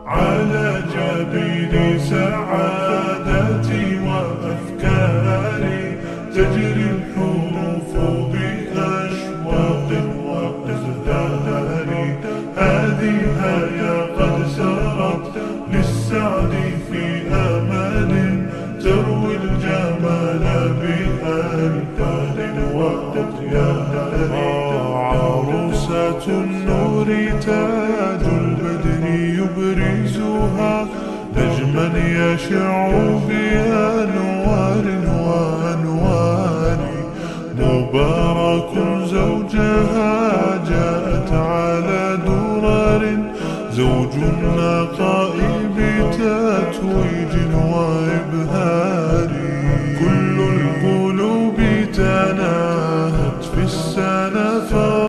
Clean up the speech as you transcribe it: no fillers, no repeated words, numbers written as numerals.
على جبين سعادتي وأفكاري تجري الحروف بأشواق وأزدار. هذه هيا قد سرت للسعد في أمل تروي الجمال بألفان وأطيار. عروسة النور تاج البدر يبرزها نجما يشع بأنوار وأنوار. مبارك زوجها